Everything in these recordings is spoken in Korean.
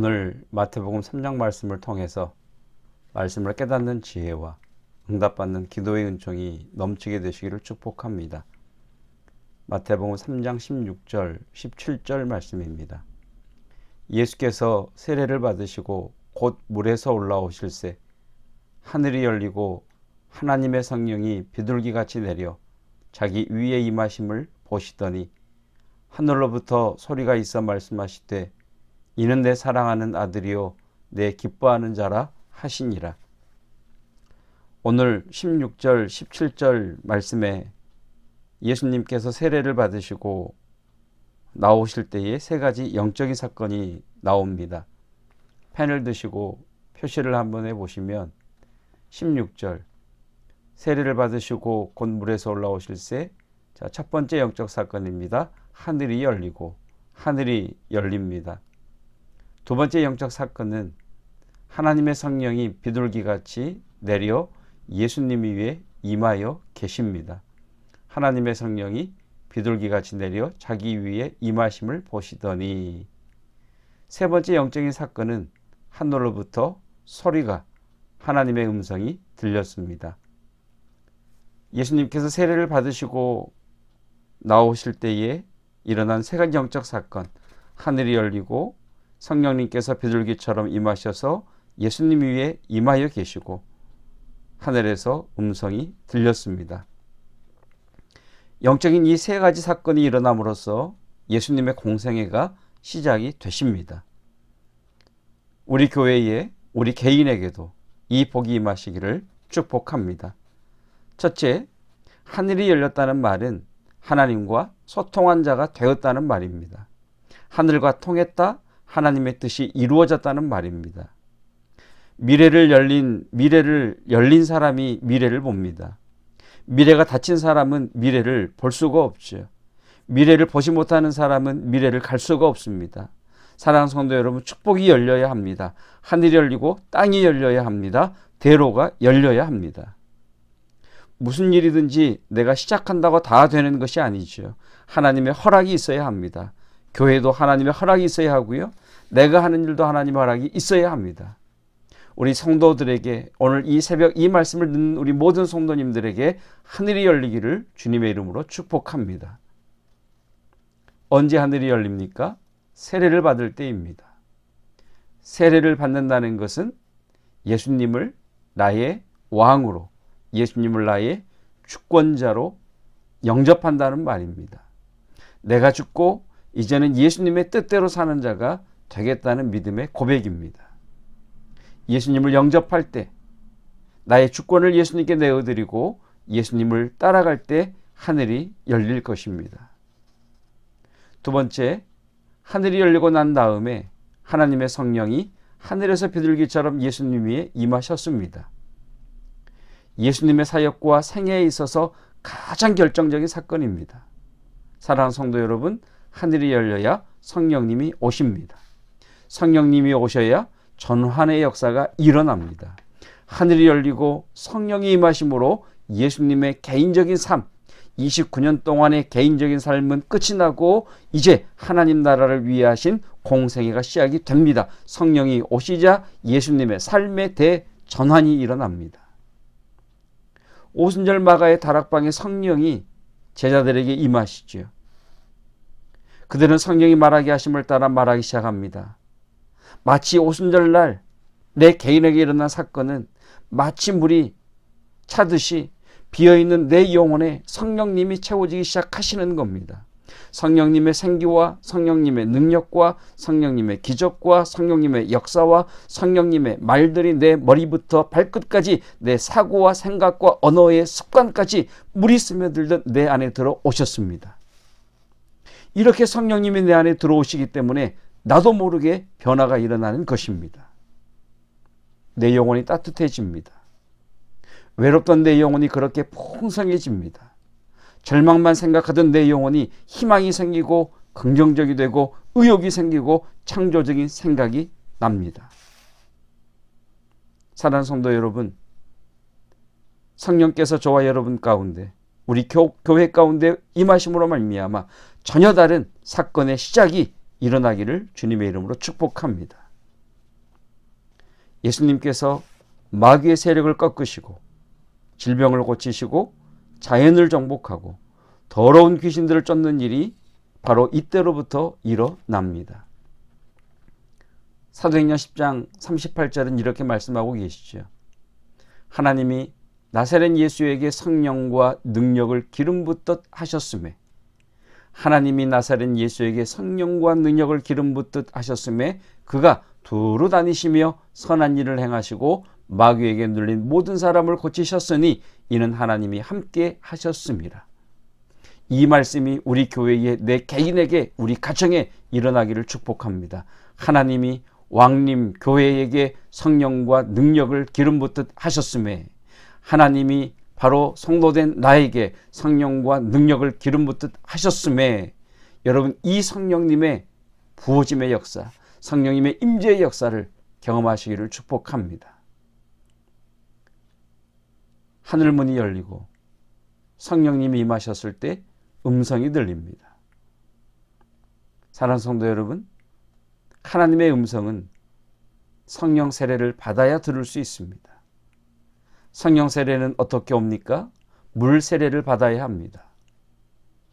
오늘 마태복음 3장 말씀을 통해서 말씀을 깨닫는 지혜와 응답받는 기도의 은총이 넘치게 되시기를 축복합니다. 마태복음 3장 16절, 17절 말씀입니다. 예수께서 세례를 받으시고 곧 물에서 올라오실새 하늘이 열리고 하나님의 성령이 비둘기같이 내려 자기 위에 임하심을 보시더니 하늘로부터 소리가 있어 말씀하시되 이는 내 사랑하는 아들이요 내 기뻐하는 자라 하시니라. 오늘 16절 17절 말씀에 예수님께서 세례를 받으시고 나오실 때에 세 가지 영적인 사건이 나옵니다. 펜을 드시고 표시를 한번 해보시면 16절 세례를 받으시고 곧 물에서 올라오실새, 첫 번째 영적 사건입니다. 하늘이 열리고 하늘이 열립니다. 두 번째 영적 사건은 하나님의 성령이 비둘기같이 내려 예수님 위에 임하여 계십니다. 하나님의 성령이 비둘기같이 내려 자기 위에 임하심을 보시더니, 세 번째 영적인 사건은 하늘로부터 소리가, 하나님의 음성이 들렸습니다. 예수님께서 세례를 받으시고 나오실 때에 일어난 세 가지 영적 사건, 하늘이 열리고 성령님께서 비둘기처럼 임하셔서 예수님 위에 임하여 계시고 하늘에서 음성이 들렸습니다. 영적인 이 세 가지 사건이 일어남으로써 예수님의 공생애가 시작이 되십니다. 우리 교회에, 우리 개인에게도 이 복이 임하시기를 축복합니다. 첫째, 하늘이 열렸다는 말은 하나님과 소통한 자가 되었다는 말입니다. 하늘과 통했다, 하나님의 뜻이 이루어졌다는 말입니다. 미래를 열린 사람이 미래를 봅니다. 미래가 닫힌 사람은 미래를 볼 수가 없죠. 미래를 보지 못하는 사람은 미래를 갈 수가 없습니다. 사랑하는 성도 여러분, 축복이 열려야 합니다. 하늘이 열리고 땅이 열려야 합니다. 대로가 열려야 합니다. 무슨 일이든지 내가 시작한다고 다 되는 것이 아니죠. 하나님의 허락이 있어야 합니다. 교회도 하나님의 허락이 있어야 하고요. 내가 하는 일도 하나님의 허락이 있어야 합니다. 우리 성도들에게, 오늘 이 새벽 이 말씀을 듣는 우리 모든 성도님들에게 하늘이 열리기를 주님의 이름으로 축복합니다. 언제 하늘이 열립니까? 세례를 받을 때입니다. 세례를 받는다는 것은 예수님을 나의 왕으로, 예수님을 나의 주권자로 영접한다는 말입니다. 내가 죽고 이제는 예수님의 뜻대로 사는 자가 되겠다는 믿음의 고백입니다. 예수님을 영접할 때, 나의 주권을 예수님께 내어드리고 예수님을 따라갈 때 하늘이 열릴 것입니다. 두 번째, 하늘이 열리고 난 다음에 하나님의 성령이 하늘에서 비둘기처럼 예수님 위에 임하셨습니다. 예수님의 사역과 생애에 있어서 가장 결정적인 사건입니다. 사랑하는 성도 여러분, 하늘이 열려야 성령님이 오십니다. 성령님이 오셔야 전환의 역사가 일어납니다. 하늘이 열리고 성령이 임하심으로 예수님의 개인적인 삶, 29년 동안의 개인적인 삶은 끝이 나고 이제 하나님 나라를 위해 하신 공생애가 시작이 됩니다. 성령이 오시자 예수님의 삶의 대전환이 일어납니다. 오순절 마가의 다락방에 성령이 제자들에게 임하시죠. 그들은 성령이 말하게 하심을 따라 말하기 시작합니다. 마치 오순절날 내 개인에게 일어난 사건은 마치 물이 차듯이 비어있는 내 영혼에 성령님이 채워지기 시작하시는 겁니다. 성령님의 생기와 성령님의 능력과 성령님의 기적과 성령님의 역사와 성령님의 말들이 내 머리부터 발끝까지 내 사고와 생각과 언어의 습관까지 물이 스며들듯 내 안에 들어오셨습니다. 이렇게 성령님이 내 안에 들어오시기 때문에 나도 모르게 변화가 일어나는 것입니다. 내 영혼이 따뜻해집니다. 외롭던 내 영혼이 그렇게 풍성해집니다. 절망만 생각하던 내 영혼이 희망이 생기고 긍정적이 되고 의욕이 생기고 창조적인 생각이 납니다. 사랑하는 성도 여러분, 성령께서 저와 여러분 가운데, 우리 교회 가운데 임하심으로 말미암아 전혀 다른 사건의 시작이 일어나기를 주님의 이름으로 축복합니다. 예수님께서 마귀의 세력을 꺾으시고 질병을 고치시고 자연을 정복하고 더러운 귀신들을 쫓는 일이 바로 이때로부터 일어납니다. 사도행전 10장 38절은 이렇게 말씀하고 계시죠. 하나님이 나사렛 예수에게 성령과 능력을 기름 붓듯 하셨음에, 하나님이 나사렛 예수에게 성령과 능력을 기름 붓듯 하셨음에 그가 두루 다니시며 선한 일을 행하시고 마귀에게 눌린 모든 사람을 고치셨으니 이는 하나님이 함께 하셨습니다. 이 말씀이 우리 교회에, 내 개인에게, 우리 가정에 일어나기를 축복합니다. 하나님이 왕님 교회에게 성령과 능력을 기름 붓듯 하셨음에, 하나님이 바로 성도된 나에게 성령과 능력을 기름 붓듯 하셨음에, 여러분 이 성령님의 부어짐의 역사, 성령님의 임재의 역사를 경험하시기를 축복합니다. 하늘문이 열리고 성령님이 임하셨을 때 음성이 들립니다. 사랑하는 성도 여러분, 하나님의 음성은 성령 세례를 받아야 들을 수 있습니다. 성령 세례는 어떻게 옵니까? 물 세례를 받아야 합니다.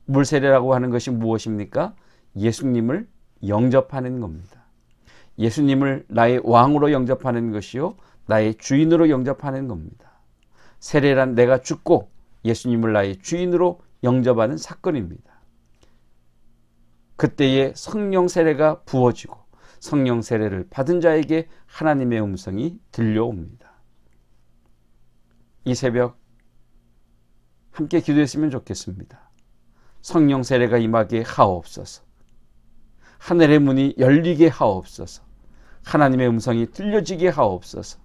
물 세례라고 하는 것이 무엇입니까? 예수님을 영접하는 겁니다. 예수님을 나의 왕으로 영접하는 것이요, 나의 주인으로 영접하는 겁니다. 세례란 내가 죽고 예수님을 나의 주인으로 영접하는 사건입니다. 그때에 성령 세례가 부어지고 성령 세례를 받은 자에게 하나님의 음성이 들려옵니다. 이 새벽 함께 기도했으면 좋겠습니다. 성령 세례가 임하게 하옵소서. 하늘의 문이 열리게 하옵소서. 하나님의 음성이 들려지게 하옵소서.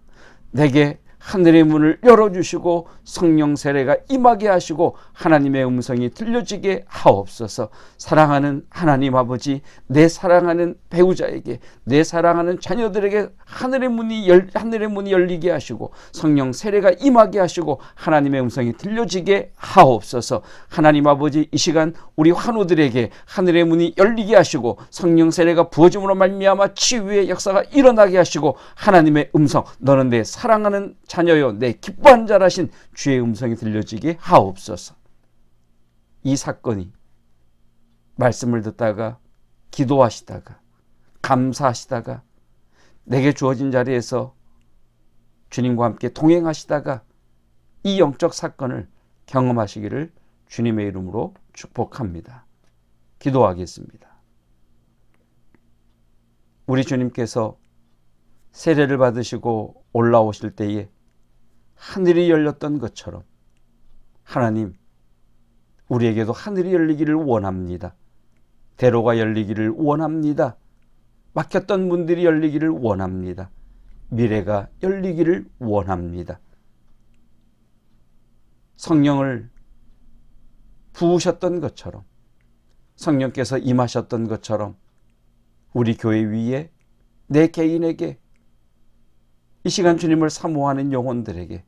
내게 하늘의 문을 열어주시고 성령 세례가 임하게 하시고 하나님의 음성이 들려지게 하옵소서. 사랑하는 하나님 아버지, 내 사랑하는 배우자에게, 내 사랑하는 자녀들에게 하늘의 문이 열리게 하시고 성령 세례가 임하게 하시고 하나님의 음성이 들려지게 하옵소서. 하나님 아버지, 이 시간 우리 환우들에게 하늘의 문이 열리게 하시고 성령 세례가 부어짐으로 말미암아 치유의 역사가 일어나게 하시고 하나님의 음성, 너는 내 사랑하는 자녀요, 내 기뻐한 자라신 주의 음성이 들려지게 하옵소서. 이 사건이 말씀을 듣다가 기도하시다가 감사하시다가 내게 주어진 자리에서 주님과 함께 동행하시다가 이 영적 사건을 경험하시기를 주님의 이름으로 축복합니다. 기도하겠습니다. 우리 주님께서 세례를 받으시고 올라오실 때에 하늘이 열렸던 것처럼 하나님, 우리에게도 하늘이 열리기를 원합니다. 대로가 열리기를 원합니다. 막혔던 문들이 열리기를 원합니다. 미래가 열리기를 원합니다. 성령을 부으셨던 것처럼, 성령께서 임하셨던 것처럼 우리 교회 위에, 내 개인에게, 이 시간 주님을 사모하는 영혼들에게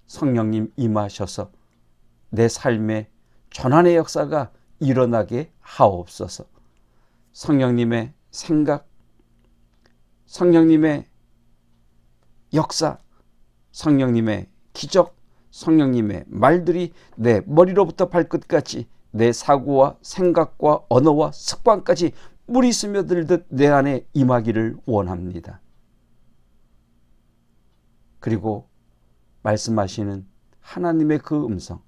성령님 임하셔서 내 삶의 전환의 역사가 일어나게 하옵소서. 성령님의 생각, 성령님의 역사, 성령님의 기적, 성령님의 말들이 내 머리로부터 발끝까지 내 사고와 생각과 언어와 습관까지 물이 스며들듯 내 안에 임하기를 원합니다. 그리고 말씀하시는 하나님의 그 음성,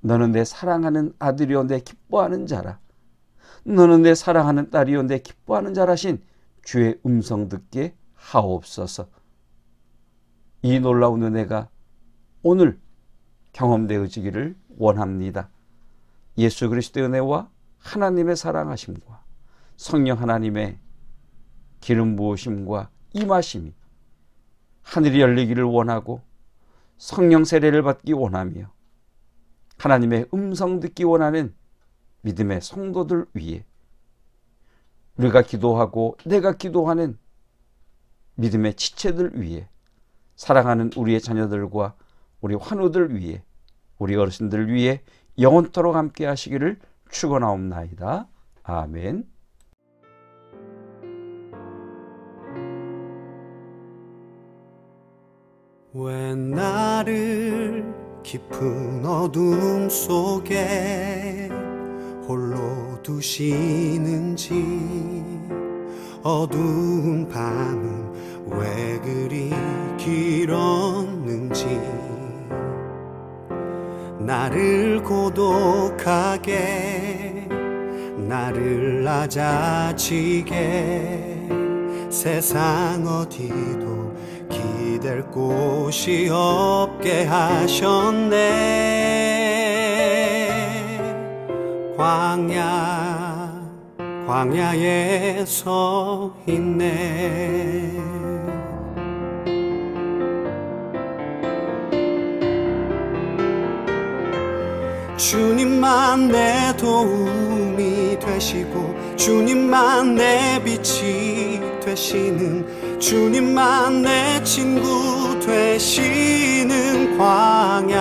너는 내 사랑하는 아들이요 내 기뻐하는 자라, 너는 내 사랑하는 딸이요 내 기뻐하는 자라신 주의 음성 듣게 하옵소서. 이 놀라운 은혜가 오늘 경험되어지기를 원합니다. 예수 그리스도의 은혜와 하나님의 사랑하심과 성령 하나님의 기름 부으심과 임하심이 하늘이 열리기를 원하고 성령 세례를 받기 원하며 하나님의 음성 듣기 원하는 믿음의 성도들 위해, 우리가 기도하고 내가 기도하는 믿음의 지체들 위해, 사랑하는 우리의 자녀들과 우리 환우들 위해, 우리 어르신들 위해 영원토록 함께 하시기를 축원하옵나이다. 아멘. 왜 나를 깊은 어둠 속에 홀로 두시는지, 어두운 밤은 왜 그리 길었는지, 나를 고독하게, 나를 낮아지게, 세상 어디도 기댈 곳이 없게 하셨네. 광야에 서 있네. 주님만 내 도움이 되시고, 주님만 내 빛이 되시는, 주님만 내 친구 되시는 광야.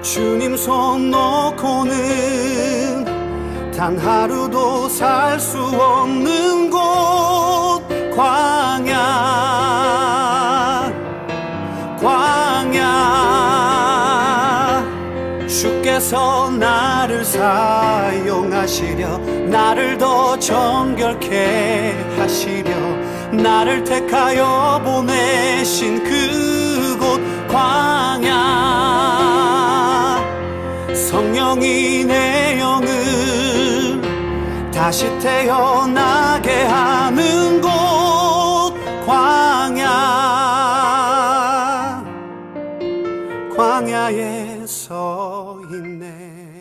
주님 손 놓고는 단 하루도 살 수 없는 곳, 광야. 주께서 나를 사용하시려, 나를 더 정결케 하시려, 나를 택하여 보내신 그곳, 광야. 성령이 내 영을 다시 태어나게 하는 곳, 광야. 광야에 서 있네.